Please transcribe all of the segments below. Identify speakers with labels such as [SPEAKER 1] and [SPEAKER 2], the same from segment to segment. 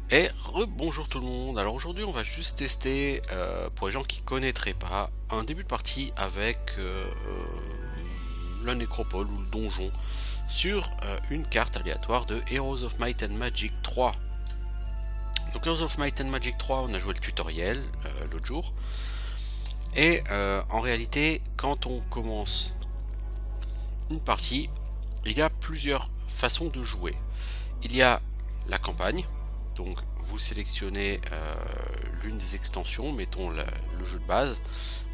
[SPEAKER 1] Et bonjour tout le monde. Alors aujourd'hui on va juste tester, pour les gens qui connaîtraient pas, un début de partie avec la nécropole ou le donjon sur une carte aléatoire de Heroes of Might and Magic 3. Donc Heroes of Might and Magic 3, on a joué le tutoriel l'autre jour. Et en réalité, quand on commence une partie, il y a plusieurs façons de jouer. Il y a la campagne. Donc vous sélectionnez l'une des extensions, mettons le jeu de base.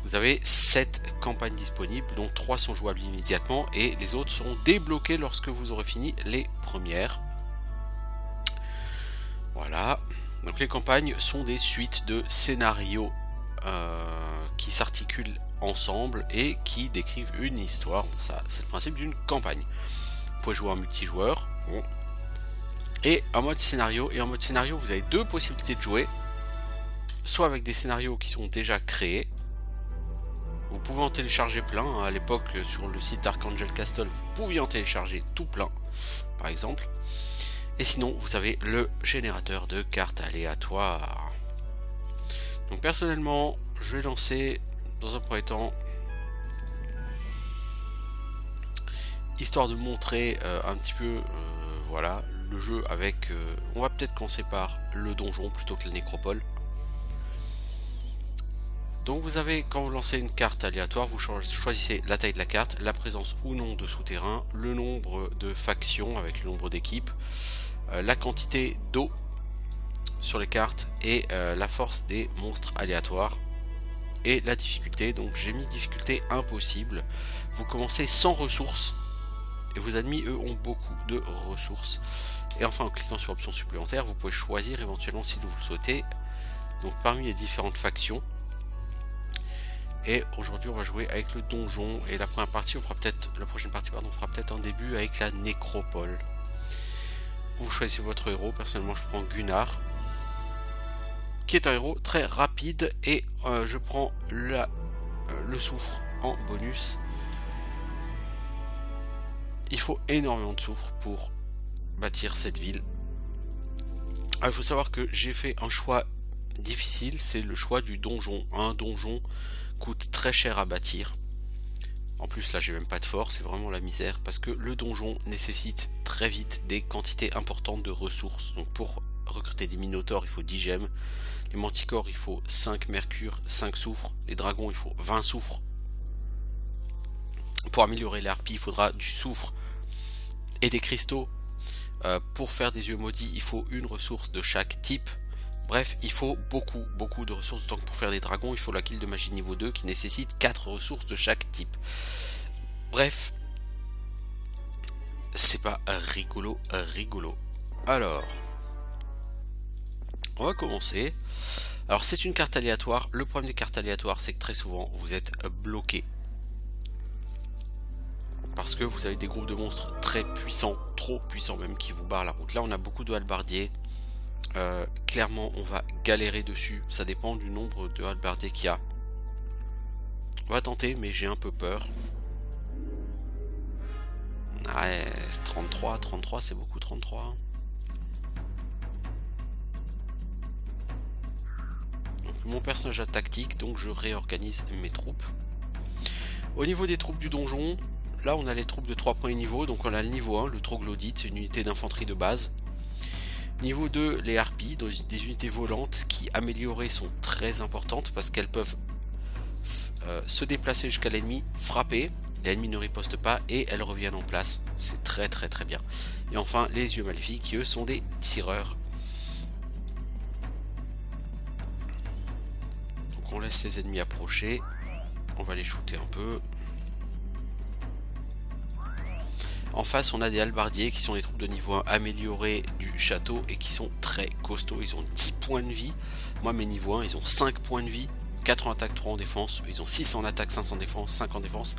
[SPEAKER 1] Vous avez 7 campagnes disponibles, dont 3 sont jouables immédiatement et les autres seront débloquées lorsque vous aurez fini les premières. Voilà. Donc les campagnes sont des suites de scénarios qui s'articulent ensemble et qui décrivent une histoire. Ça, c'est le principe d'une campagne. Vous pouvez jouer en multijoueur. Bon. Et en mode scénario, vous avez deux possibilités de jouer, soit avec des scénarios qui sont déjà créés, vous pouvez en télécharger plein, hein. À l'époque sur le site Archangel Castle, vous pouviez en télécharger tout plein, par exemple, et sinon vous avez le générateur de cartes aléatoires. Donc personnellement, je vais lancer dans un premier temps, histoire de montrer un petit peu, voilà, le jeu avec, on va peut-être commencer par le donjon plutôt que la nécropole. Donc vous avez, quand vous lancez une carte aléatoire, vous choisissez la taille de la carte, la présence ou non de souterrains, le nombre de factions avec le nombre d'équipes, la quantité d'eau sur les cartes et la force des monstres aléatoires et la difficulté. Donc j'ai mis difficulté impossible. Vous commencez sans ressources et vos ennemis eux ont beaucoup de ressources. Et enfin en cliquant sur options supplémentaires, vous pouvez choisir éventuellement si vous le souhaitez, donc parmi les différentes factions. Et aujourd'hui on va jouer avec le donjon et la première partie, on fera peut-être, la prochaine partie pardon, on fera peut-être un début avec la nécropole. Vous choisissez votre héros, personnellement je prends Gunnar, qui est un héros très rapide, et je prends le soufre en bonus. Il faut énormément de soufre pour bâtir cette ville. Alors, il faut savoir que j'ai fait un choix difficile, c'est le choix du donjon. Un donjon coûte très cher à bâtir. En plus là j'ai même pas de force, c'est vraiment la misère, parce que le donjon nécessite très vite des quantités importantes de ressources. Donc pour recruter des minotaures il faut 10 gemmes, les manticores il faut 5 mercure, 5 soufre, les dragons il faut 20 soufre. Pour améliorer les harpies il faudra du soufre et des cristaux. Pour faire des yeux maudits il faut une ressource de chaque type. Bref, il faut beaucoup de ressources. Donc pour faire des dragons il faut la guilde de magie niveau 2 qui nécessite 4 ressources de chaque type. Bref, c'est pas rigolo. Alors, on va commencer. Alors c'est une carte aléatoire. Le problème des cartes aléatoires c'est que très souvent vous êtes bloqué, parce que vous avez des groupes de monstres très puissants, trop puissants même, qui vous barrent la route. Là on a beaucoup de halbardiers. Clairement on va galérer dessus, ça dépend du nombre de halbardiers qu'il y a. On va tenter, mais j'ai un peu peur. Ouais, 33 c'est beaucoup, 33. Donc, mon personnage a tactique, donc je réorganise mes troupes. Au niveau des troupes du donjon, là on a les troupes de 3 premiers niveaux. Donc on a le niveau 1, le troglodyte, une unité d'infanterie de base. Niveau 2, les harpies, des unités volantes qui, améliorées, sont très importantes parce qu'elles peuvent se déplacer jusqu'à l'ennemi, frapper, l'ennemi ne riposte pas et elles reviennent en place. C'est très bien. Et enfin, les yeux maléfiques qui eux sont des tireurs. Donc on laisse les ennemis approcher, on va les shooter un peu. En face on a des halbardiers qui sont les troupes de niveau 1 améliorées du château et qui sont très costauds. Ils ont 10 points de vie. Moi mes niveaux 1 ils ont 5 points de vie, 4 en attaque, 3 en défense. Ils ont 6 en attaque, 5 en défense, 5 en défense.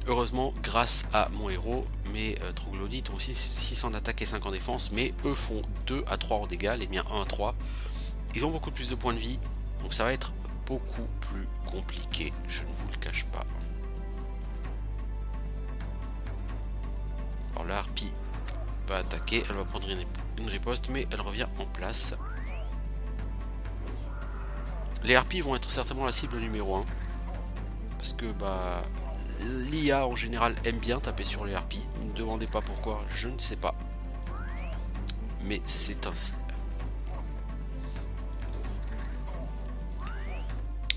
[SPEAKER 1] Heureusement grâce à mon héros, mes troglodytes ont aussi 6 en attaque et 5 en défense. Mais eux font 2 à 3 en dégâts, les miens 1 à 3. Ils ont beaucoup plus de points de vie, donc ça va être beaucoup plus compliqué, je ne vous le cache pas. Alors la harpie va attaquer, elle va prendre une une riposte, mais elle revient en place. Les harpies vont être certainement la cible numéro 1. Parce que bah l'IA en général aime bien taper sur les harpies. Ne me demandez pas pourquoi, je ne sais pas. Mais c'est ainsi.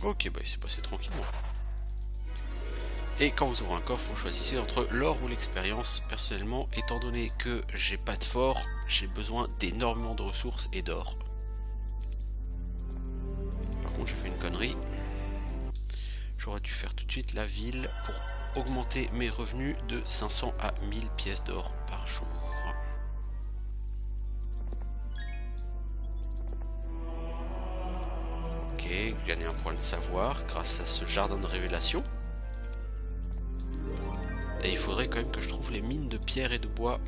[SPEAKER 1] Ok, bah il s'est passé tranquillement. Et quand vous ouvrez un coffre, vous choisissez entre l'or ou l'expérience. Personnellement, étant donné que j'ai pas de fort, j'ai besoin d'énormément de ressources et d'or. Par contre, j'ai fait une connerie. J'aurais dû faire tout de suite la ville pour augmenter mes revenus de 500 à 1000 pièces d'or par jour. Ok, gagner un point de savoir grâce à ce jardin de révélation. Et il faudrait quand même que je trouve les mines de pierre et de bois.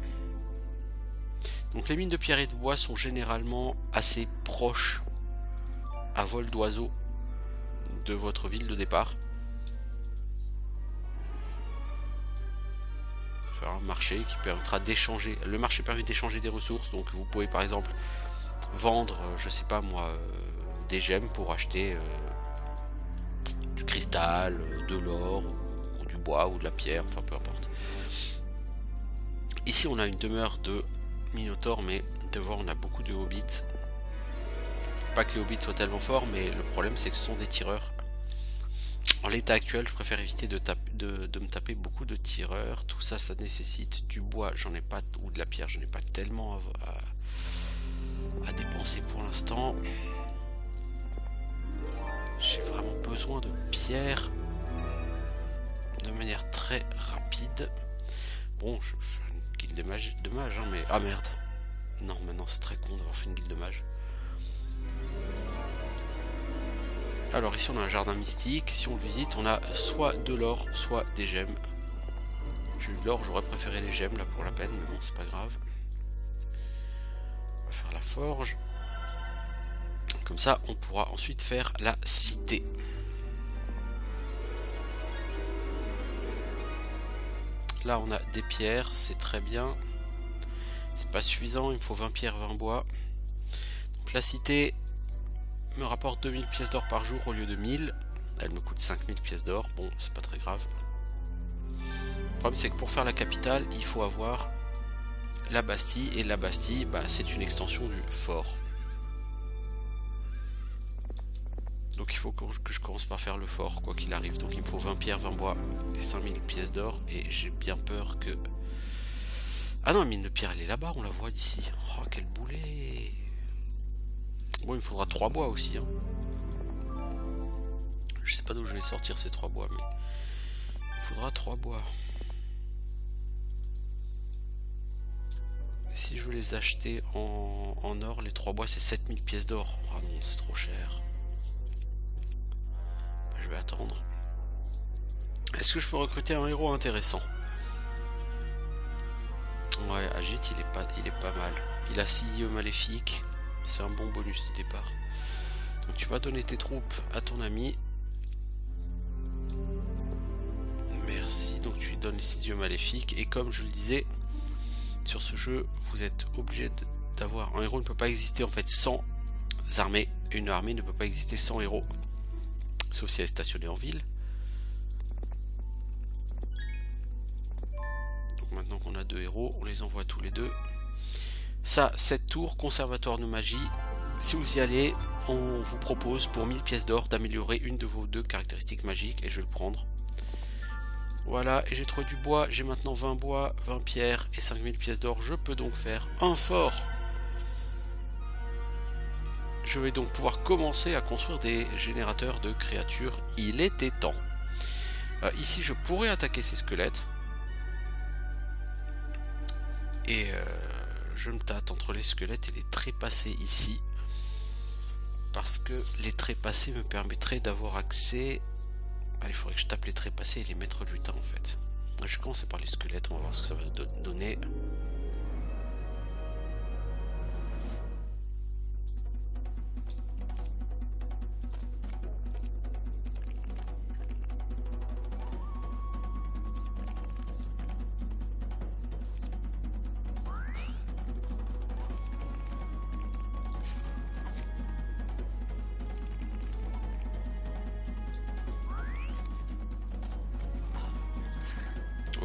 [SPEAKER 1] Donc les mines de pierre et de bois sont généralement assez proches à vol d'oiseau de votre ville de départ. Faire un marché qui permettra d'échanger. Le marché permet d'échanger des ressources, donc vous pouvez par exemple vendre, je sais pas moi, des gemmes pour acheter du cristal, de l'or, ou du bois, ou de la pierre, enfin peu importe. Ici on a une demeure de Minotaure, mais devant on a beaucoup de hobbits. Pas que les hobbits soient tellement forts, mais le problème c'est que ce sont des tireurs. En l'état actuel, je préfère éviter de me taper beaucoup de tireurs. Tout ça, ça nécessite du bois, j'en ai pas, ou de la pierre, j'en ai pas tellement à dépenser pour l'instant. J'ai vraiment besoin de pierre de manière très rapide. Bon, je vais faire une guilde de mage, hein, mais... Ah merde. Non, maintenant c'est très con d'avoir fait une guilde de mage. Alors ici on a un jardin mystique, si on le visite on a soit de l'or, soit des gemmes. J'ai eu de l'or, j'aurais préféré les gemmes là pour la peine, mais bon c'est pas grave. On va faire la forge. Comme ça on pourra ensuite faire la cité. Là on a des pierres, c'est très bien. C'est pas suffisant, il me faut 20 pierres, 20 bois. Donc la cité me rapporte 2000 pièces d'or par jour au lieu de 1000. Elle me coûte 5000 pièces d'or. Bon, c'est pas très grave. Le problème, c'est que pour faire la capitale, il faut avoir la Bastille. Et la Bastille, bah, c'est une extension du fort. Donc il faut que je commence par faire le fort, quoi qu'il arrive. Donc il me faut 20 pierres, 20 bois et 5000 pièces d'or. Et j'ai bien peur que... Ah non, la mine de pierre, elle est là-bas, on la voit d'ici. Oh, quel boulet! Bon, il me faudra 3 bois aussi. Hein. Je sais pas d'où je vais sortir ces 3 bois, mais il me faudra 3 bois. Et si je veux les acheter en or, les 3 bois c'est 7000 pièces d'or. Ah non, c'est trop cher. Bah, je vais attendre. Est-ce que je peux recruter un héros intéressant? Ouais, Agit, il est pas mal. Il a 6 yeux maléfiques. C'est un bon bonus de départ. Donc tu vas donner tes troupes à ton ami. Merci. Donc tu lui donnes les 6 yeux maléfiques. Et comme je le disais, sur ce jeu, vous êtes obligé d'avoir... Un héros ne peut pas exister en fait sans armée. Une armée ne peut pas exister sans héros. Sauf si elle est stationnée en ville. Donc maintenant qu'on a 2 héros, on les envoie tous les deux. Ça, cette tour, conservatoire de magie, si vous y allez, on vous propose pour 1000 pièces d'or d'améliorer une de vos 2 caractéristiques magiques et je vais le prendre. Voilà, et j'ai trouvé du bois, j'ai maintenant 20 bois, 20 pierres et 5000 pièces d'or. Je peux donc faire un fort. Je vais donc pouvoir commencer à construire des générateurs de créatures. Il était temps. Ici, je pourrais attaquer ces squelettes. Et... je me tâte entre les squelettes et les trépassés ici. Parce que les trépassés me permettraient d'avoir accès... Ah, il faudrait que je tape les trépassés et les maîtres lutins en fait. Je vais commencer par les squelettes, on va voir ce que ça va donner.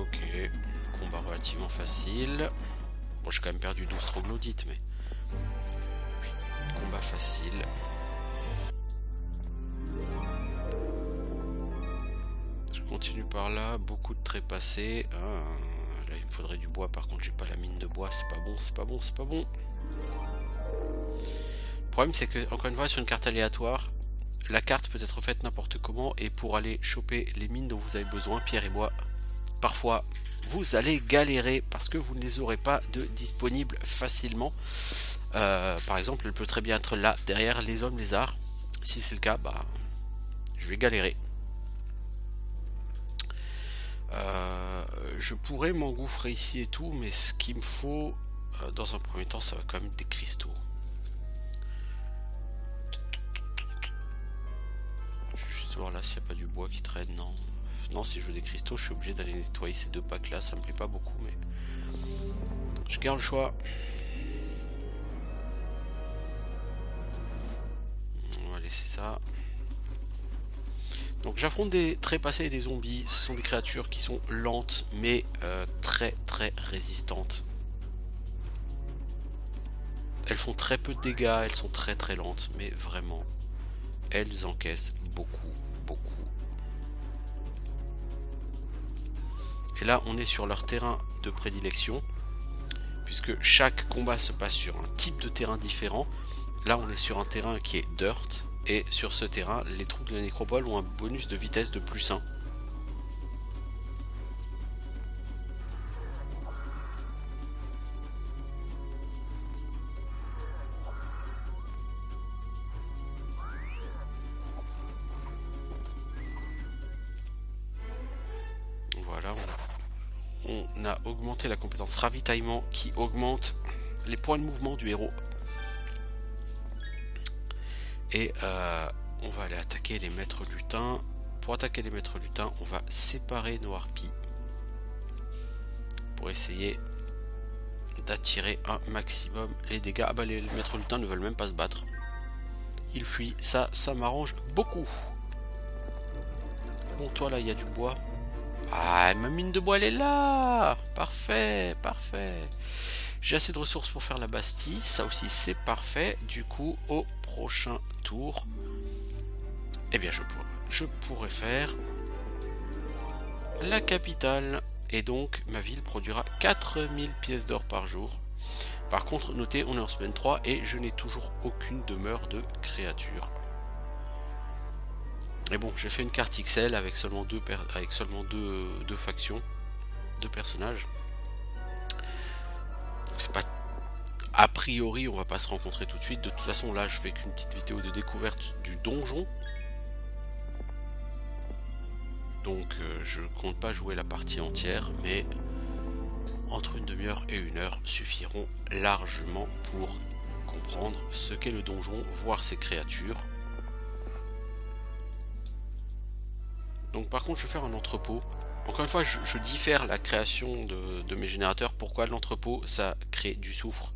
[SPEAKER 1] Ok, combat relativement facile. Bon, j'ai quand même perdu 12 troglodytes, mais... Combat facile. Je continue par là, beaucoup de trépassés. Ah, là, il me faudrait du bois, par contre, j'ai pas la mine de bois, c'est pas bon, c'est pas bon, c'est pas bon. Le problème, c'est que, encore une fois, sur une carte aléatoire, la carte peut être faite n'importe comment, et pour aller choper les mines dont vous avez besoin, pierre et bois, parfois vous allez galérer parce que vous ne les aurez pas de disponibles facilement. Par exemple, elle peut très bien être là derrière les hommes lézards. Si c'est le cas, bah je vais galérer. Je pourrais m'engouffrer ici et tout, mais ce qu'il me faut dans un premier temps, ça va quand même des cristaux. Je vais juste voir là s'il n'y a pas du bois qui traîne. Non. Non, si je veux des cristaux, je suis obligé d'aller nettoyer ces deux packs là. Ça me plaît pas beaucoup, mais je garde le choix. On va laisser ça. Donc j'affronte des trépassés et des zombies. Ce sont des créatures qui sont lentes, mais très très résistantes. Elles font très peu de dégâts, elles sont très très lentes, mais vraiment, elles encaissent beaucoup. Et là, on est sur leur terrain de prédilection, puisque chaque combat se passe sur un type de terrain différent. Là, on est sur un terrain qui est dirt, et sur ce terrain, les troupes de la nécropole ont un bonus de vitesse de +1. Voilà, on a augmenté la compétence ravitaillement qui augmente les points de mouvement du héros. Et on va aller attaquer les maîtres lutins. Pour attaquer les maîtres lutins, on va séparer nos harpies pour essayer d'attirer un maximum les dégâts. Ah bah les maîtres lutins ne veulent même pas se battre. Ils fuient, ça m'arrange beaucoup. Bon, toi là, il y a du bois. Ah, ma mine de bois, elle est là. Parfait, parfait. J'ai assez de ressources pour faire la Bastille. Ça aussi, c'est parfait. Du coup, au prochain tour, eh bien, je pourrais faire la capitale. Et donc, ma ville produira 4000 pièces d'or par jour. Par contre, notez, on est en semaine 3 et je n'ai toujours aucune demeure de créature. Et bon, j'ai fait une carte XL avec seulement deux factions, 2 personnages. C'est pas... A priori, on va pas se rencontrer tout de suite. De toute façon, là, je fais qu'une petite vidéo de découverte du donjon. Donc, je compte pas jouer la partie entière, mais entre une demi-heure et 1 heure suffiront largement pour comprendre ce qu'est le donjon, voir ses créatures. Donc par contre je vais faire un entrepôt. Encore une fois je diffère la création de mes générateurs. Pourquoi l'entrepôt? Ça crée du soufre.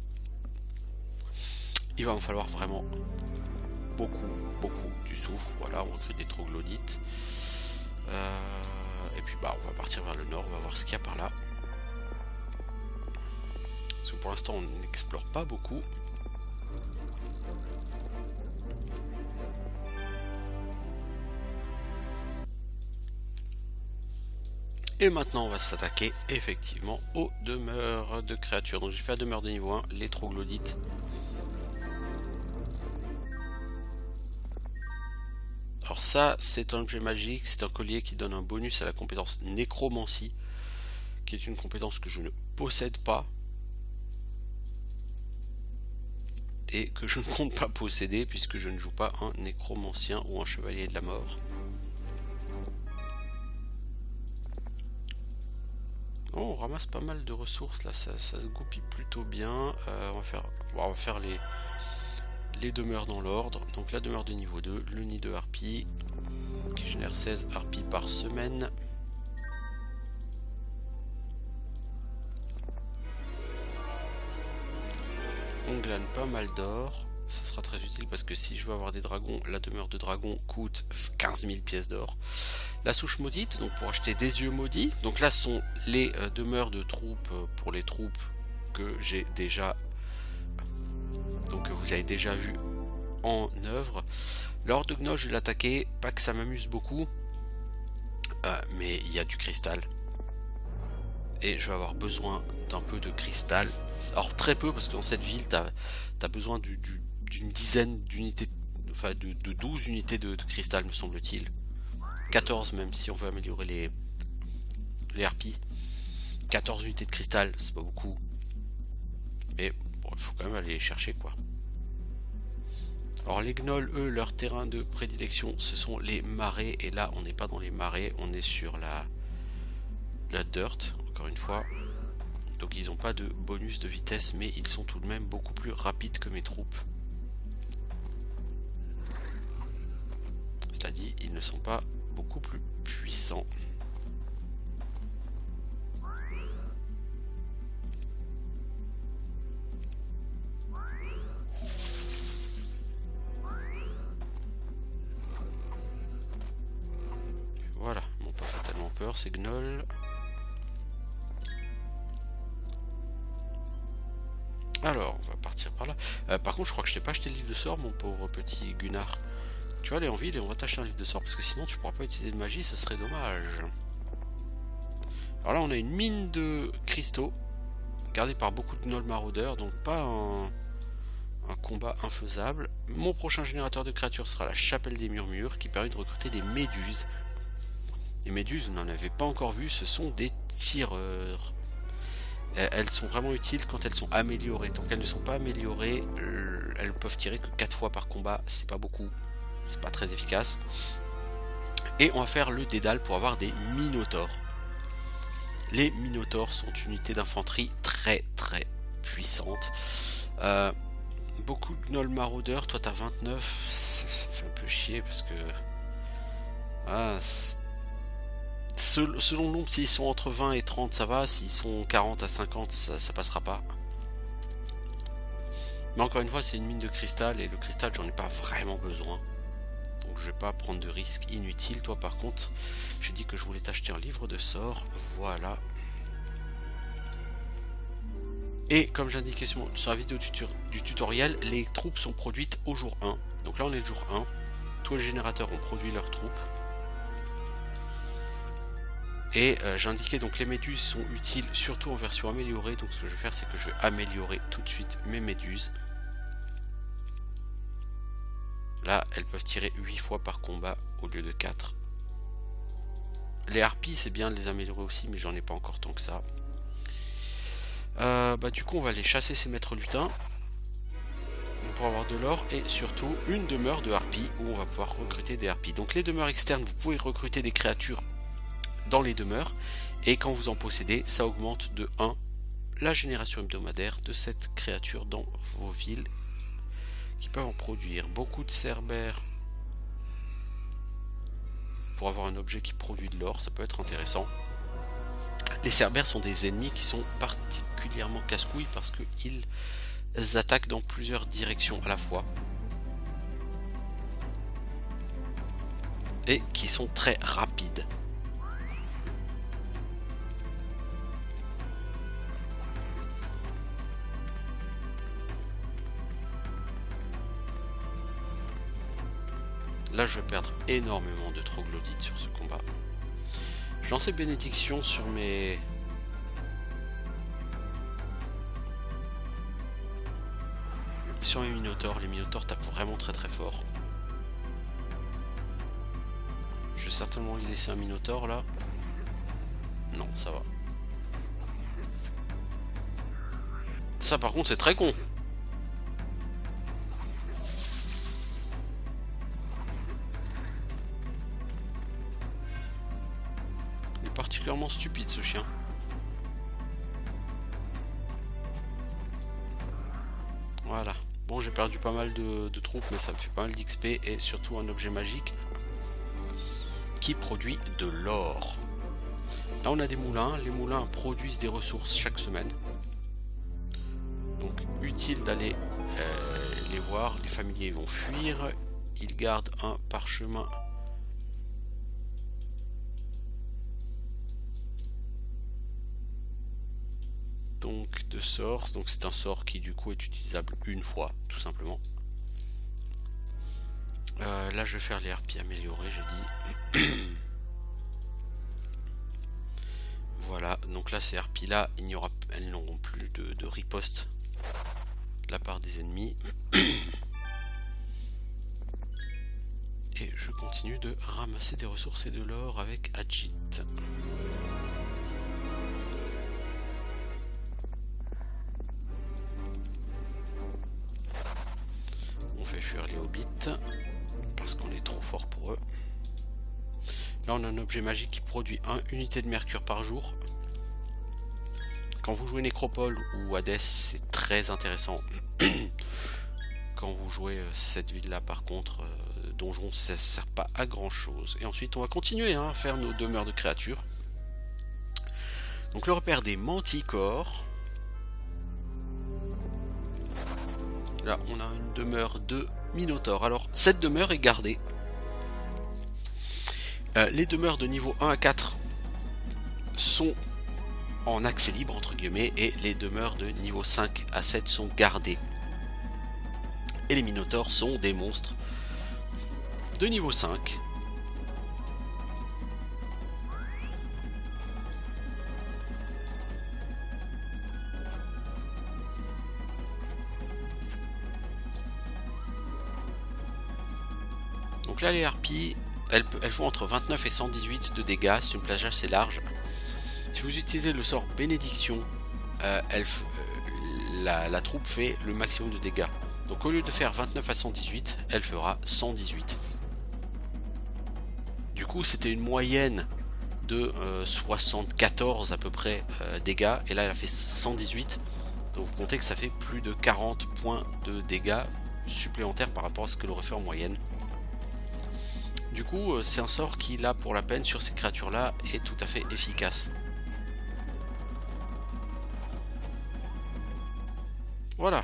[SPEAKER 1] Il va me falloir vraiment beaucoup du soufre. Voilà, on recrute des troglodytes. Et puis bah on va partir vers le nord, on va voir ce qu'il y a par là. Parce que pour l'instant on n'explore pas beaucoup. Et maintenant on va s'attaquer effectivement aux demeures de créatures. Donc j'ai fait la demeure de niveau 1, les troglodytes. Alors ça c'est un objet magique, c'est un collier qui donne un bonus à la compétence nécromancie, qui est une compétence que je ne possède pas. Et que je ne compte pas posséder puisque je ne joue pas un nécromancien ou un chevalier de la mort. Oh, on ramasse pas mal de ressources là, ça se goupille plutôt bien. On va faire les demeures dans l'ordre. Donc la demeure de niveau 2, le nid de harpies qui génère 16 harpies par semaine. On glane pas mal d'or. ça sera très utile parce que si je veux avoir des dragons, la demeure de dragon coûte 15 000 pièces d'or. La souche maudite, donc pour acheter des yeux maudits. Donc là, ce sont les demeures de troupes pour les troupes que j'ai déjà, donc que vous avez déjà vu en œuvre. L'ordre de Gnoll, je vais l'attaquer, pas que ça m'amuse beaucoup, mais il y a du cristal. Et je vais avoir besoin d'un peu de cristal. Alors très peu, parce que dans cette ville, tu as besoin d'une dizaine d'unités, enfin de 12 unités de cristal, me semble-t-il. 14 même, si on veut améliorer les harpies. 14 unités de cristal, c'est pas beaucoup. Mais bon, il faut quand même aller les chercher, quoi. Alors les gnolls, eux, leur terrain de prédilection, ce sont les marais. Et là, on n'est pas dans les marais, on est sur la dirt, encore une fois. Donc ils n'ont pas de bonus de vitesse, mais ils sont tout de même beaucoup plus rapides que mes troupes. Cela dit, ils ne sont pas beaucoup plus puissants. Voilà, m'ont pas fait tellement peur ces gnolls. Alors, on va partir par là. Par contre, je crois que je t'ai pas acheté le livre de sort, mon pauvre petit Gunnar. Tu vas aller en ville et on va t'acheter un livre de sort, parce que sinon tu pourras pas utiliser de magie, ce serait dommage. Alors là, on a une mine de cristaux, gardée par beaucoup de gnolls maraudeurs, donc pas un combat infaisable. Mon prochain générateur de créatures sera la chapelle des murmures, qui permet de recruter des méduses. Les méduses, vous n'en avez pas encore vu, ce sont des tireurs. Elles sont vraiment utiles quand elles sont améliorées. Tant qu'elles ne sont pas améliorées, elles peuvent tirer que 4 fois par combat, c'est pas beaucoup. C'est pas très efficace. Et on va faire le dédale pour avoir des minotaures. Les minotaures sont une unité d'infanterie très puissante. Beaucoup de gnolls maraudeurs. Toi t'as 29. Ça fait un peu chier parce que... selon le nombre, s'ils sont entre 20 et 30 ça va. S'ils sont 40 à 50 ça passera pas. Mais encore une fois c'est une mine de cristal. Et le cristal j'en ai pas vraiment besoin. Donc je vais pas prendre de risques inutiles. Toi par contre, j'ai dit que je voulais t'acheter un livre de sorts. Voilà. Et comme j'indiquais sur la vidéo du tutoriel, les troupes sont produites au jour 1. Donc là on est le jour 1. Tous les générateurs ont produit leurs troupes. Et j'indiquais donc les méduses sont utiles surtout en version améliorée. Donc ce que je vais faire c'est que je vais améliorer tout de suite mes méduses. Là, elles peuvent tirer 8 fois par combat au lieu de 4. Les harpies, c'est bien de les améliorer aussi, mais j'en ai pas encore tant que ça. Du coup, on va aller chasser ces maîtres lutins pour avoir de l'or et surtout une demeure de harpies où on va pouvoir recruter des harpies. Donc les demeures externes, vous pouvez recruter des créatures dans les demeures et quand vous en possédez, ça augmente de 1 la génération hebdomadaire de cette créature dans vos villes, qui peuvent en produire. Beaucoup de cerbères pour avoir un objet qui produit de l'or, ça peut être intéressant. Les cerbères sont des ennemis qui sont particulièrement casse-couilles parce qu'ils attaquent dans plusieurs directions à la fois et qui sont très rapides. Là je vais perdre énormément de troglodytes sur ce combat. Je lançais bénédiction sur mes... minotaures. Les minotaures tapent vraiment très fort. Je vais certainement lui laisser un minotaure là. Non, ça va. Ça par contre c'est très con. Particulièrement stupide ce chien. Voilà. Bon, j'ai perdu pas mal de troupes, mais ça me fait pas mal d'XP et surtout un objet magique qui produit de l'or. Là, on a des moulins. Les moulins produisent des ressources chaque semaine. Donc, utile d'aller les voir. Les familiers vont fuir. Ils gardent un parchemin. Donc de sorts. Donc c'est un sort qui du coup est utilisable une fois, tout simplement. Là je vais faire les harpies améliorées, j'ai dit. Voilà, donc là ces harpies là, elles n'auront plus de riposte de la part des ennemis. Et je continue de ramasser des ressources et de l'or avec Ajit. On fait fuir les hobbits parce qu'on est trop fort pour eux. Là on a un objet magique qui produit 1 unité de mercure par jour. Quand vous jouez Nécropole ou Hades, c'est très intéressant. Quand vous jouez cette ville là par contre, donjon, ça ne sert pas à grand chose. Et ensuite on va continuer à faire nos demeures de créatures. Donc le repère des manticores. Là on a une demeure de minotaure. Alors cette demeure est gardée. Les demeures de niveau 1 à 4 sont en accès libre entre guillemets et les demeures de niveau 5 à 7 sont gardées. Et les minotaures sont des monstres de niveau 5. Donc là les harpies, elles font entre 29 et 118 de dégâts, c'est une plage assez large. Si vous utilisez le sort bénédiction, la troupe fait le maximum de dégâts. Donc au lieu de faire 29 à 118, elle fera 118. Du coup c'était une moyenne de 74 à peu près dégâts, et là elle a fait 118. Donc vous comptez que ça fait plus de 40 points de dégâts supplémentaires par rapport à ce qu'elle aurait fait en moyenne. Du coup c'est un sort qui là pour la peine sur ces créatures là est tout à fait efficace. Voilà.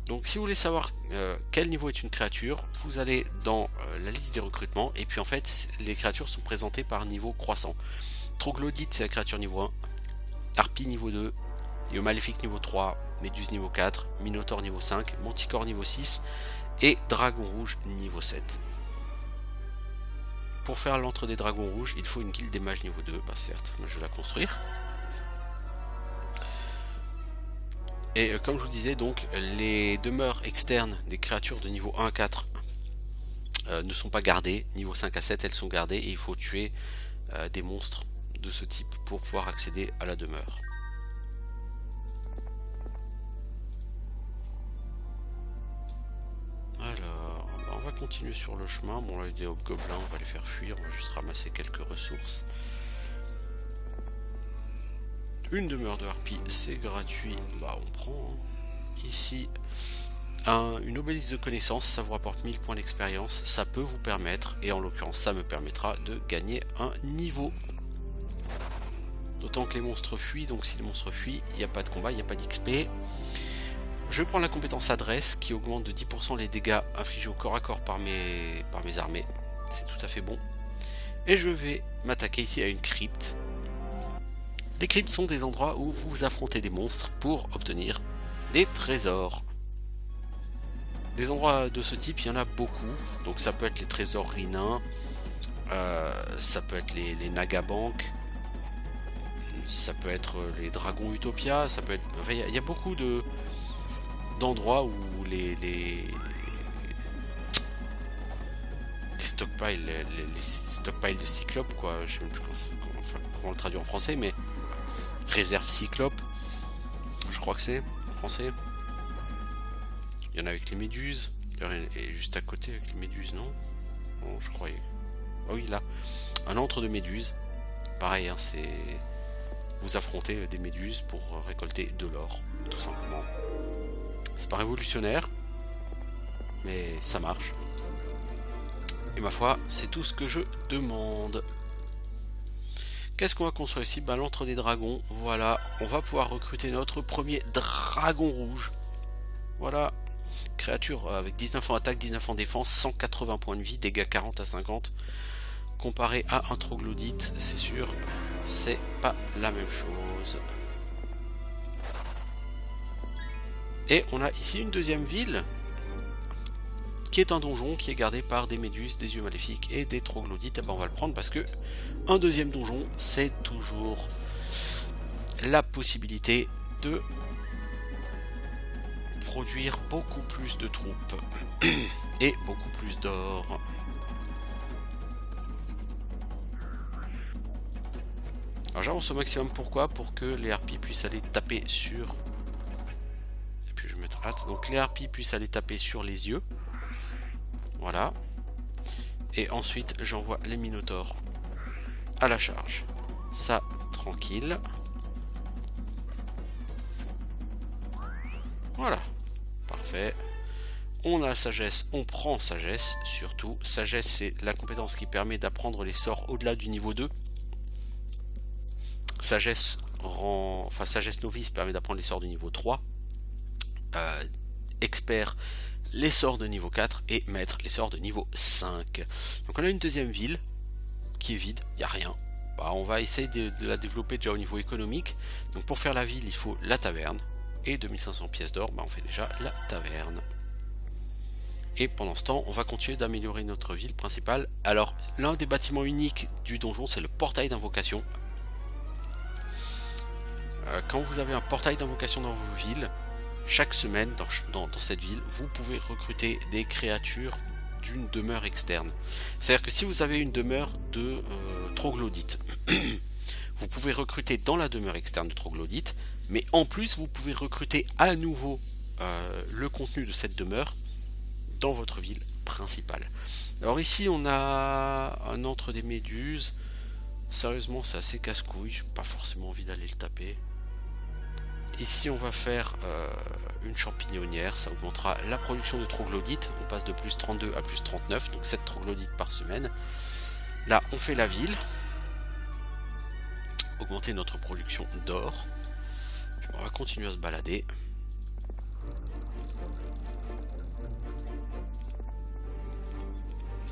[SPEAKER 1] Donc si vous voulez savoir quel niveau est une créature, vous allez dans la liste des recrutements et puis en fait les créatures sont présentées par niveau croissant. Troglodyte c'est la créature niveau 1, Harpie niveau 2, le Maléfique niveau 3, Méduse niveau 4, Minotaure niveau 5, Manticore niveau 6 et Dragon Rouge niveau 7. Pour faire l'entre des Dragons Rouges, il faut une guilde des mages niveau 2, bah certes, je vais la construire. Et comme je vous disais, donc les demeures externes des créatures de niveau 1 à 4 ne sont pas gardées. Niveau 5 à 7, elles sont gardées et il faut tuer des monstres de ce type pour pouvoir accéder à la demeure. Alors, on va continuer sur le chemin. Bon là, il y a des gobelins, on va les faire fuir. On va juste ramasser quelques ressources. Une demeure de harpie, c'est gratuit. Bah on prend. Ici, une obélisque de connaissances, ça vous rapporte 1000 points d'expérience. Ça peut vous permettre, et en l'occurrence ça me permettra de gagner un niveau. D'autant que les monstres fuient, donc si les monstres fuient, il n'y a pas de combat, il n'y a pas d'XP. Je prends la compétence adresse qui augmente de 10% les dégâts infligés au corps à corps par mes armées. C'est tout à fait bon. Et je vais m'attaquer ici à une crypte. Les cryptes sont des endroits où vous affrontez des monstres pour obtenir des trésors. Des endroits de ce type, il y en a beaucoup. Donc ça peut être les trésors rinains, ça peut être les Nagabank, ça peut être les dragons Utopia, ça peut être. Enfin, il y a beaucoup d'endroits où les stockpiles, les stockpiles de cyclopes, quoi. Je sais même plus comment le traduire en français, mais réserve cyclope, je crois que c'est en français. Il y en a avec les méduses, et juste à côté avec les méduses, non? Non, je croyais. Ah oui, là, un antre de méduses. Pareil, hein, c'est vous affrontez des méduses pour récolter de l'or, tout simplement. C'est pas révolutionnaire, mais ça marche. Et ma foi, c'est tout ce que je demande. Qu'est-ce qu'on va construire ici? Bah, l'antre des dragons. Voilà, on va pouvoir recruter notre premier dragon rouge. Voilà. Créature avec 19 en attaque, 19 en défense, 180 points de vie, dégâts 40 à 50. Comparé à un troglodyte, c'est sûr, c'est pas la même chose. Et on a ici une deuxième ville, qui est un donjon qui est gardé par des méduses, des yeux maléfiques et des troglodytes. Et ben on va le prendre parce que un deuxième donjon, c'est toujours la possibilité de produire beaucoup plus de troupes et beaucoup plus d'or. Alors j'avance au maximum, pourquoi? Pour que les harpies puissent aller taper sur... Et puis je vais mettre hâte. Donc les harpies puissent aller taper sur les yeux. Voilà. Et ensuite j'envoie les minotaures à la charge. Ça, tranquille. Voilà. Parfait. On a sagesse, on prend sagesse, surtout. Sagesse, c'est la compétence qui permet d'apprendre les sorts au-delà du niveau 2. Sagesse sagesse novice permet d'apprendre les sorts du niveau 3. Expert, les sorts de niveau 4. Et maître, les sorts de niveau 5. Donc on a une deuxième ville qui est vide, il n'y a rien. Bah, on va essayer de la développer déjà au niveau économique. Donc pour faire la ville, il faut la taverne. Et 2500 pièces d'or, bah, on fait déjà la taverne. Et pendant ce temps, on va continuer d'améliorer notre ville principale. Alors, l'un des bâtiments uniques du donjon, c'est le portail d'invocation. Quand vous avez un portail d'invocation dans vos villes, chaque semaine dans cette ville, vous pouvez recruter des créatures d'une demeure externe. C'est-à-dire que si vous avez une demeure de troglodyte, vous pouvez recruter dans la demeure externe de troglodyte, mais en plus vous pouvez recruter à nouveau le contenu de cette demeure dans votre ville principale. Alors ici on a un antre des méduses. Sérieusement c'est assez casse-couille, j'ai pas forcément envie d'aller le taper. Ici on va faire une champignonnière, ça augmentera la production de troglodytes. On passe de plus 32 à plus 39, donc 7 troglodytes par semaine. Là on fait la ville, augmenter notre production d'or. On va continuer à se balader.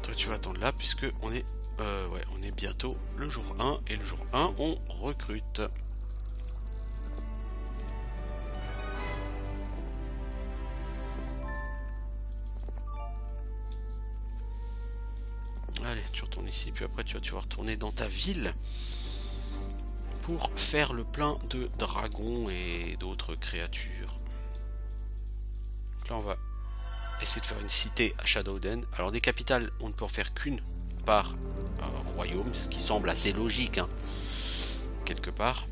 [SPEAKER 1] Toi tu vas attendre là puisque on est bientôt le jour 1 et le jour 1 on recrute. Allez, tu retournes ici, puis après tu vas retourner dans ta ville pour faire le plein de dragons et d'autres créatures. Donc là on va essayer de faire une cité à Shadowden. Alors des capitales, on ne peut en faire qu'une par royaume, ce qui semble assez logique, hein, quelque part.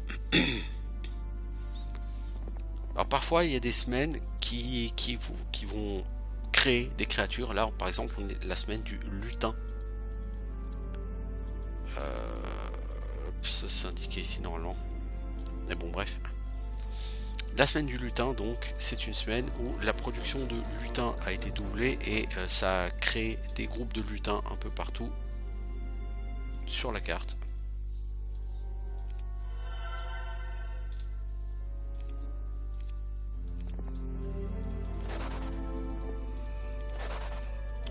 [SPEAKER 1] Alors parfois il y a des semaines qui vont créer des créatures. Là par exemple on est la semaine du lutin. Ça c'est indiqué ici normalement. Mais bon bref. La semaine du lutin donc c'est une semaine où la production de lutins a été doublée et ça a créé des groupes de lutins un peu partout sur la carte.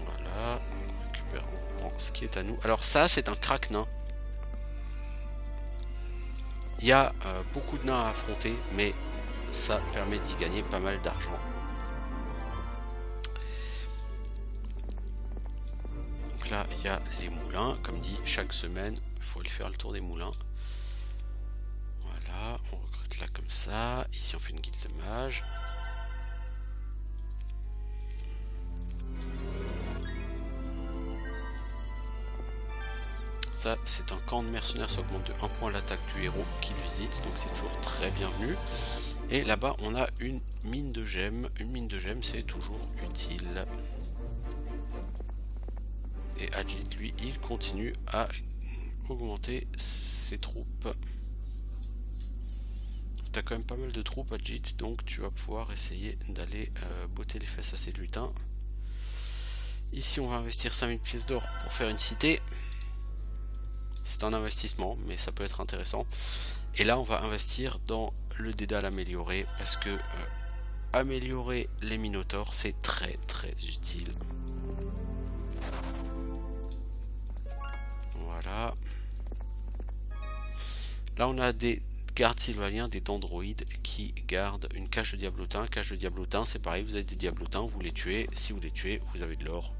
[SPEAKER 1] Voilà, on récupère, on prend ce qui est à nous. Alors ça c'est un crack nain. Il y a beaucoup de nains à affronter, mais ça permet d'y gagner pas mal d'argent. Donc là, il y a les moulins. Comme dit, chaque semaine, il faut aller faire le tour des moulins. Voilà, on recrute là comme ça. Ici, on fait une guilde de mage. Ça, c'est un camp de mercenaires, ça augmente de 1 point l'attaque du héros qui le visite, donc c'est toujours très bienvenu. Et là-bas, on a une mine de gemmes. Une mine de gemmes, c'est toujours utile. Et Ajit, lui, il continue à augmenter ses troupes. T'as quand même pas mal de troupes, Ajit, donc tu vas pouvoir essayer d'aller botter les fesses à ces lutins. Ici, on va investir 5000 pièces d'or pour faire une cité. C'est un investissement, mais ça peut être intéressant. Et là, on va investir dans le dédale amélioré parce que améliorer les minotaures, c'est très très utile. Voilà. Là on a des gardes sylvaniens, des dendroïdes qui gardent une cage de diablotin. Cage de diablotin, c'est pareil, vous avez des diablotins, vous les tuez, si vous les tuez, vous avez de l'or.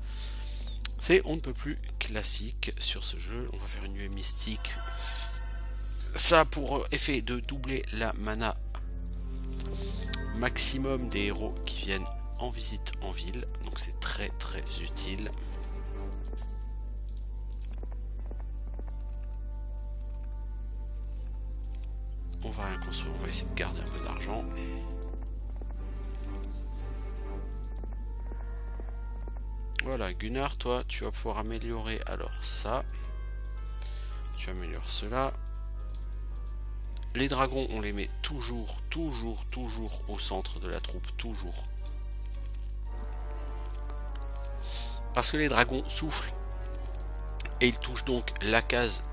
[SPEAKER 1] C'est on ne peut plus classique sur ce jeu. On va faire une nuée mystique. Ça a pour effet de doubler la mana maximum des héros qui viennent en visite en ville. Donc c'est très très utile. On va rien construire, on va essayer de garder un peu d'argent. Voilà, Gunnar, toi, tu vas pouvoir améliorer alors ça. Tu améliores cela. Les dragons, on les met toujours au centre de la troupe, toujours. Parce que les dragons soufflent et ils touchent donc la case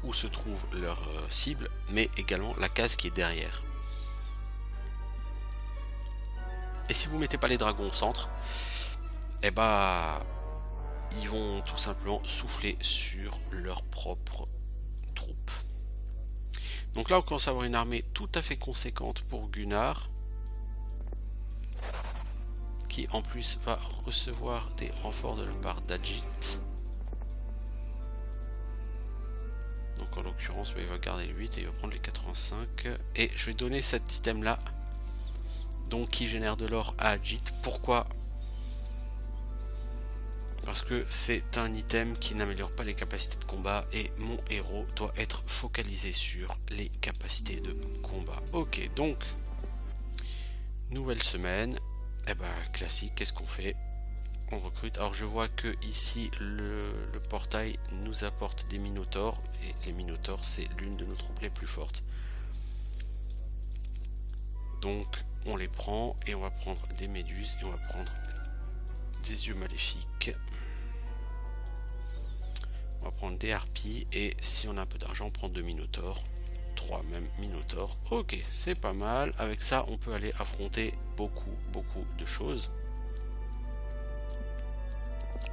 [SPEAKER 1] où se trouve leur cible, mais également la case qui est derrière. Et si vous mettez pas les dragons au centre, eh bah, ils vont tout simplement souffler sur leur propre troupe. Donc là, on commence à avoir une armée tout à fait conséquente pour Gunnar, qui en plus va recevoir des renforts de la part d'Ajit. Donc en l'occurrence, il va garder le 8 et il va prendre les 85. Et je vais donner cet item là, donc qui génère de l'or à Ajit. Pourquoi ? Parce que c'est un item qui n'améliore pas les capacités de combat et mon héros doit être focalisé sur les capacités de combat. Ok, donc nouvelle semaine. Eh ben classique, qu'est-ce qu'on fait? On recrute. Alors je vois que ici le portail nous apporte des minotaures et les minotaures c'est l'une de nos troupes les plus fortes. Donc on les prend et on va prendre des méduses et on va prendre des yeux maléfiques. On va prendre des harpies et si on a un peu d'argent on prend 2 minotaures, 3 même minotaures. Ok, c'est pas mal. Avec ça on peut aller affronter beaucoup de choses.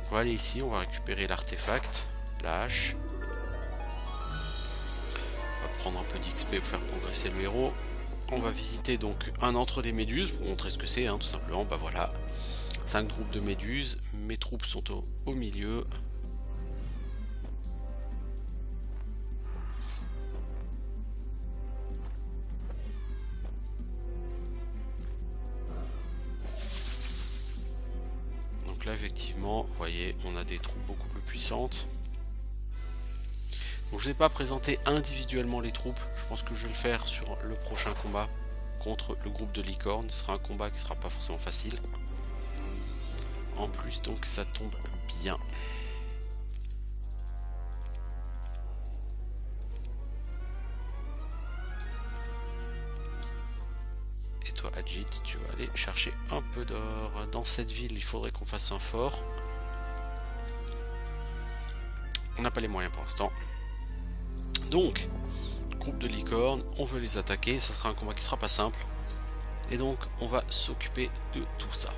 [SPEAKER 1] On va aller ici, on va récupérer l'artefact, la hache. On va prendre un peu d'XP pour faire progresser le héros. On va visiter donc un antre des méduses pour montrer ce que c'est, hein, tout simplement. Bah voilà, 5 groupes de méduses. Mes troupes sont au milieu. Donc là effectivement, vous voyez, on a des troupes beaucoup plus puissantes. Donc je ne vais pas présenter individuellement les troupes, je pense que je vais le faire sur le prochain combat contre le groupe de licorne. Ce sera un combat qui ne sera pas forcément facile. En plus donc ça tombe bien. Et toi Ajit, tu vas aller chercher un peu d'or. Dans cette ville il faudrait qu'on fasse un fort. On n'a pas les moyens pour l'instant. Donc, groupe de licornes, on veut les attaquer, ça sera un combat qui sera pas simple. Et donc, on va s'occuper de tout ça.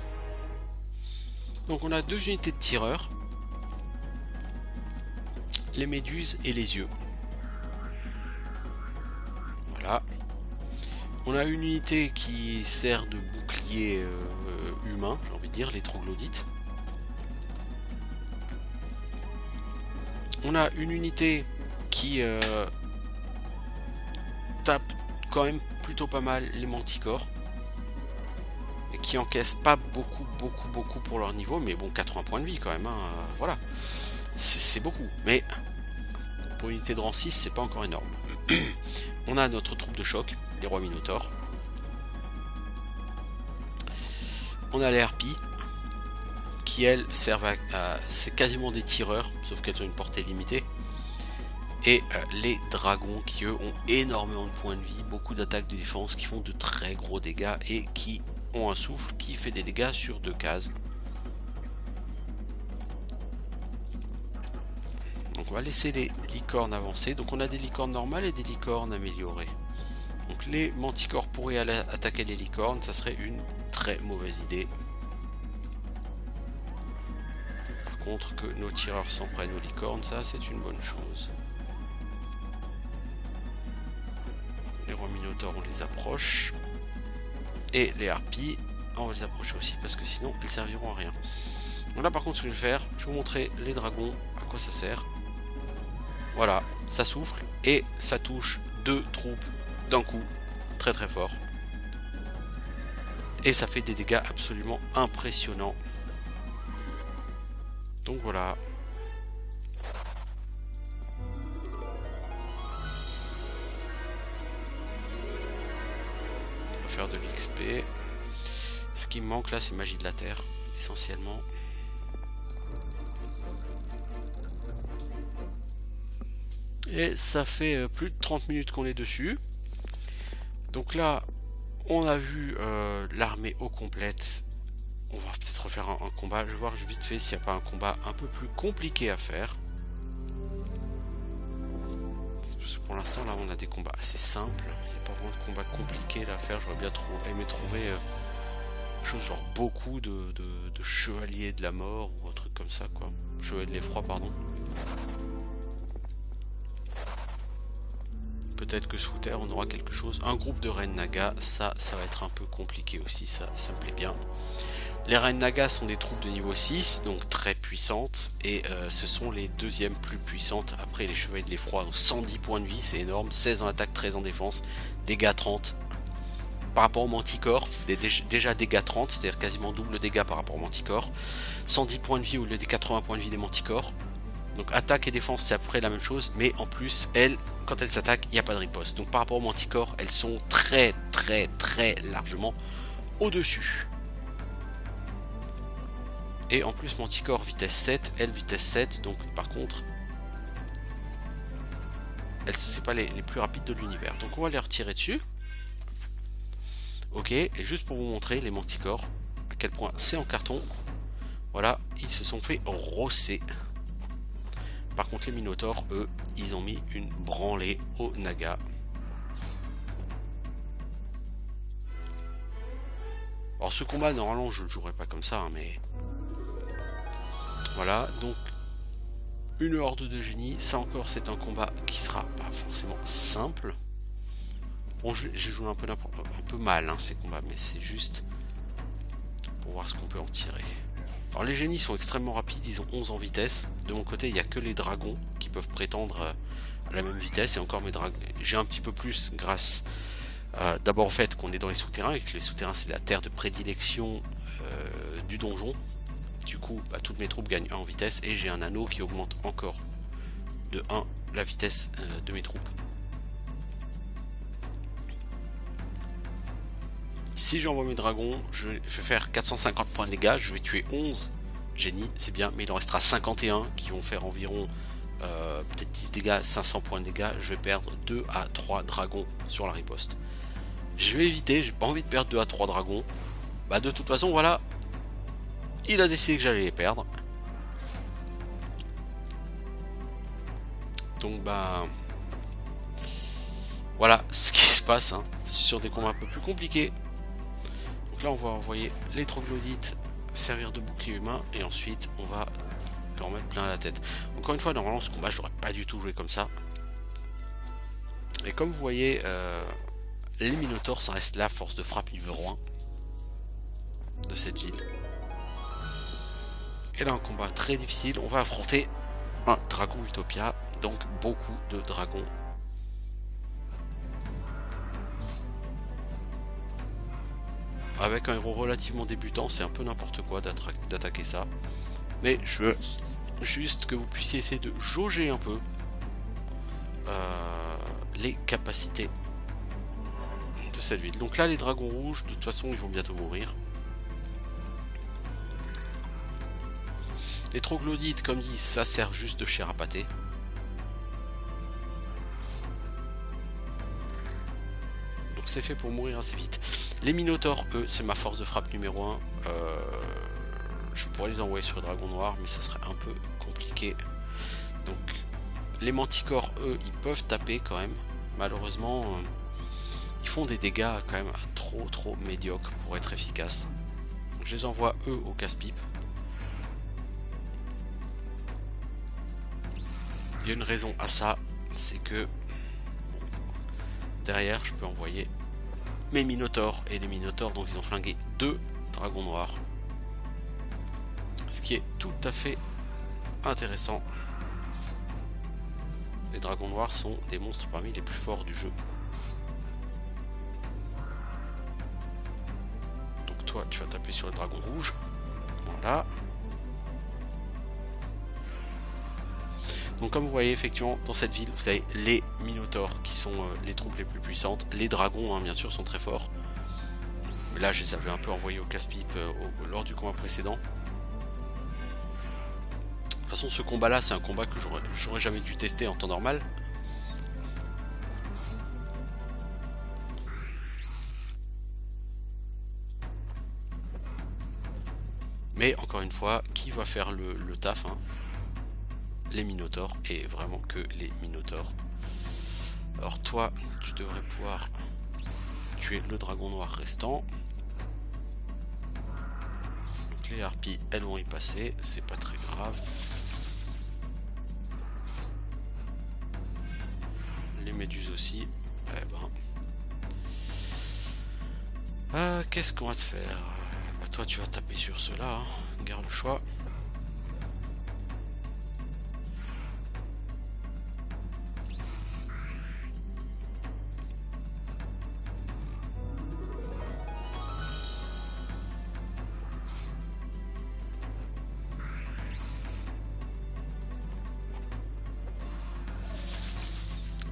[SPEAKER 1] Donc, on a 2 unités de tireurs. Les méduses et les yeux. Voilà. On a une unité qui sert de bouclier humain, j'ai envie de dire, les troglodytes. On a une unité qui tape quand même plutôt mal les manticores et qui encaissent pas beaucoup pour leur niveau, mais bon, 80 points de vie quand même, hein, voilà, c'est beaucoup, mais pour une unité de rang 6 c'est pas encore énorme. On a notre troupe de choc, les rois minotaures. On a les harpies qui elles servent à c'est quasiment des tireurs, sauf qu'elles ont une portée limitée. Et les dragons qui eux ont énormément de points de vie, beaucoup d'attaques de défense, qui font de très gros dégâts et qui ont un souffle qui fait des dégâts sur 2 cases. Donc on va laisser les licornes avancer. Donc on a des licornes normales et des licornes améliorées. Donc les manticores pourraient aller attaquer les licornes, ça serait une très mauvaise idée. Par contre, que nos tireurs s'en prennent aux licornes, ça c'est une bonne chose. Les rois minotaures, on les approche. Et les harpies, on va les approcher aussi parce que sinon elles serviront à rien. Donc là par contre ce que je vais faire, je vais vous montrer les dragons, à quoi ça sert. Voilà, ça souffle et ça touche 2 troupes d'un coup, très très fort. Et ça fait des dégâts absolument impressionnants. Donc voilà. On va faire de l'XP. Ce qui me manque là, c'est magie de la terre, essentiellement. Et ça fait plus de 30 minutes qu'on est dessus. Donc là, on a vu l'armée au complète. On va peut-être refaire un combat. Je vais voir vite fait s'il n'y a pas un combat un peu plus compliqué à faire. Parce que pour l'instant, là, on a des combats assez simples. Il n'y a pas vraiment de combat compliqué là à faire. J'aurais bien aimé trouver quelque chose genre beaucoup de chevaliers de la mort ou un truc comme ça, quoi. Chevaliers de l'effroi, pardon. Peut-être que sous terre on aura quelque chose. Un groupe de reines naga, ça va être un peu compliqué aussi, ça me plaît bien. Les reines naga sont des troupes de niveau 6, donc très puissantes. Et ce sont les deuxièmes plus puissantes après les chevaliers de l'effroi. Donc 110 points de vie, c'est énorme. 16 en attaque, 13 en défense. Dégâts 30. Par rapport au manticore, déjà dégâts 30, c'est-à-dire quasiment double dégâts par rapport au manticore. 110 points de vie au lieu des 80 points de vie des manticores. Donc attaque et défense c'est à peu près la même chose, mais en plus elles, quand elles s'attaquent, il n'y a pas de riposte. Donc par rapport au manticore, elles sont très largement au-dessus. Et en plus manticore vitesse 7, elle vitesse 7, donc par contre, elles c'est pas les plus rapides de l'univers. Donc on va les retirer dessus. Ok, et juste pour vous montrer les manticores, à quel point c'est en carton. Voilà, ils se sont fait rosser. Par contre les minotaures, eux, ils ont mis une branlée au naga. Alors ce combat, normalement, je ne le jouerai pas comme ça, hein, mais... Voilà, donc... Une horde de génies, ça encore, c'est un combat qui sera pas forcément simple. Bon, j'ai joué un peu mal, hein, ces combats, mais c'est juste pour voir ce qu'on peut en tirer. Alors les génies sont extrêmement rapides, ils ont 11 en vitesse. De mon côté, il n'y a que les dragons qui peuvent prétendre à la même vitesse. Et encore mes dragons, j'ai un petit peu plus grâce d'abord au fait qu'on est dans les souterrains et que les souterrains c'est la terre de prédilection du donjon. Du coup, toutes mes troupes gagnent 1 en vitesse et j'ai un anneau qui augmente encore de 1 la vitesse de mes troupes. Si j'envoie mes dragons, je vais faire 450 points de dégâts, je vais tuer 11 génies, c'est bien, mais il en restera 51 qui vont faire environ peut-être 10 dégâts, 500 points de dégâts. Je vais perdre 2 à 3 dragons sur la riposte. Je vais éviter, j'ai pas envie de perdre 2 à 3 dragons. Bah de toute façon, voilà, il a décidé que j'allais les perdre. Donc bah... Voilà ce qui se passe hein, sur des combats un peu plus compliqués. Donc là on va envoyer les troglodytes servir de bouclier humain et ensuite on va leur mettre plein la tête. Encore une fois, normalement ce combat je n'aurais pas du tout joué comme ça. Et comme vous voyez, les minotaures ça reste la force de frappe numéro 1 de cette ville. Et là un combat très difficile, on va affronter un dragon Utopia, donc beaucoup de dragons. Avec un héros relativement débutant, c'est un peu n'importe quoi d'attaquer ça. Mais je veux juste que vous puissiez essayer de jauger un peu les capacités de cette ville. Donc là, les dragons rouges, de toute façon, ils vont bientôt mourir. Les troglodytes, comme dit, ça sert juste de chair à pâté. Donc c'est fait pour mourir assez vite. Les minotaures, eux, c'est ma force de frappe numéro 1. Je pourrais les envoyer sur le dragon noir, mais ça serait un peu compliqué. Donc les manticores, eux, ils peuvent taper quand même. Malheureusement, il font des dégâts quand même trop médiocres pour être efficaces. Donc, je les envoie eux au casse-pipe. Il y a une raison à ça, c'est que derrière je peux envoyer mes minotaures, et les minotaures donc ils ont flingué 2 dragons noirs, ce qui est tout à fait intéressant. Les dragons noirs sont des monstres parmi les plus forts du jeu. Donc toi tu vas taper sur le dragon rouge, voilà. Donc comme vous voyez, effectivement, dans cette ville, vous avez les minotaures qui sont les troupes les plus puissantes. Les dragons, hein, bien sûr, sont très forts. Là, je les avais un peu envoyés au casse-pipe lors du combat précédent. De toute façon, ce combat-là, c'est un combat que j'aurais jamais dû tester en temps normal. Mais encore une fois, qui va faire le taf, hein? Les minotaures, et vraiment que les minotaures. Alors toi, tu devrais pouvoir tuer le dragon noir restant. Donc les harpies, elles vont y passer, c'est pas très grave. Les méduses aussi. Eh ben. Qu'est-ce qu'on va te faire? Bah, toi, tu vas taper sur ceux-là, hein. Garde le choix.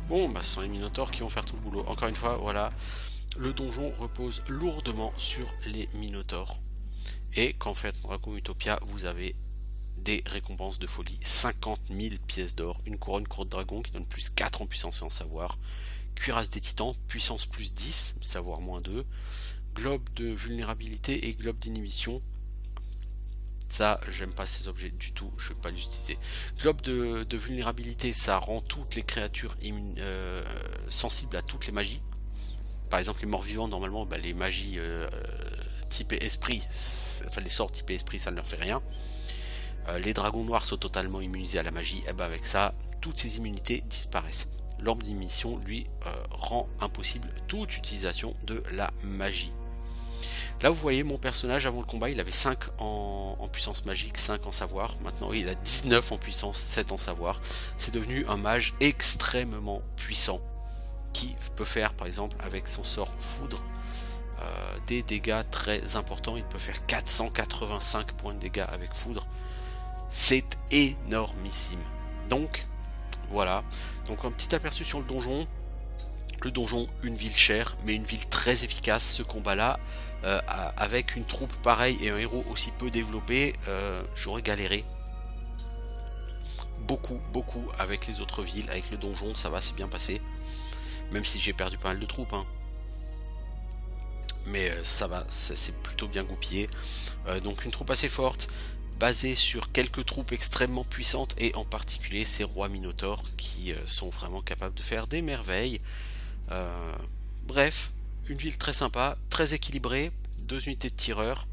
[SPEAKER 1] Bon, bah, ce sont les minotaures qui vont faire tout le boulot. Encore une fois, voilà, le donjon repose lourdement sur les minotaures. Et quand vous faites Dragon Utopia, vous avez des récompenses de folie. 50 000 pièces d'or, une couronne de dragon qui donne plus 4 en puissance et en savoir. Cuirasse des titans, puissance plus 10, savoir moins 2. Globe de vulnérabilité et globe d'inhibition. Ça, j'aime pas ces objets du tout, je vais pas l'utiliser. Globe de vulnérabilité, ça rend toutes les créatures sensibles à toutes les magies. Par exemple, les morts vivants, normalement, bah, les magies typées esprit, enfin les sorts typés esprit, ça ne leur fait rien. Les dragons noirs sont totalement immunisés à la magie, et bah avec ça, toutes ces immunités disparaissent. L'orbe d'émission, lui, rend impossible toute utilisation de la magie. Là vous voyez mon personnage avant le combat, il avait 5 en puissance magique, 5 en savoir. Maintenant il a 19 en puissance, 7 en savoir. C'est devenu un mage extrêmement puissant qui peut faire par exemple avec son sort foudre des dégâts très importants. Il peut faire 485 points de dégâts avec foudre. C'est énormissime. Donc voilà, donc un petit aperçu sur le donjon. Le donjon, une ville chère, mais une ville très efficace. Ce combat-là, avec une troupe pareille et un héros aussi peu développé, j'aurais galéré. Beaucoup avec les autres villes. Avec le donjon, ça va, c'est bien passé. Même si j'ai perdu pas mal de troupes. Hein. Mais ça va, c'est plutôt bien goupillé. Donc une troupe assez forte, basée sur quelques troupes extrêmement puissantes, et en particulier ces rois minotaures qui sont vraiment capables de faire des merveilles. Bref, une ville très sympa, très équilibrée, 2 unités de tireurs,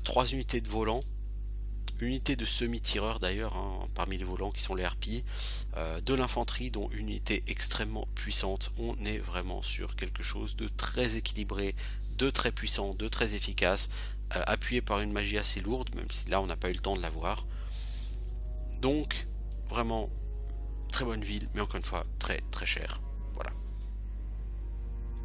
[SPEAKER 1] 3 unités de volants, une unité de semi-tireurs d'ailleurs, hein, parmi les volants qui sont les harpies, de l'infanterie dont une unité extrêmement puissante. On est vraiment sur quelque chose de très équilibré, de très puissant, de très efficace, appuyé par une magie assez lourde, même si là on n'a pas eu le temps de la voir. Donc vraiment très bonne ville, mais encore une fois très très chère.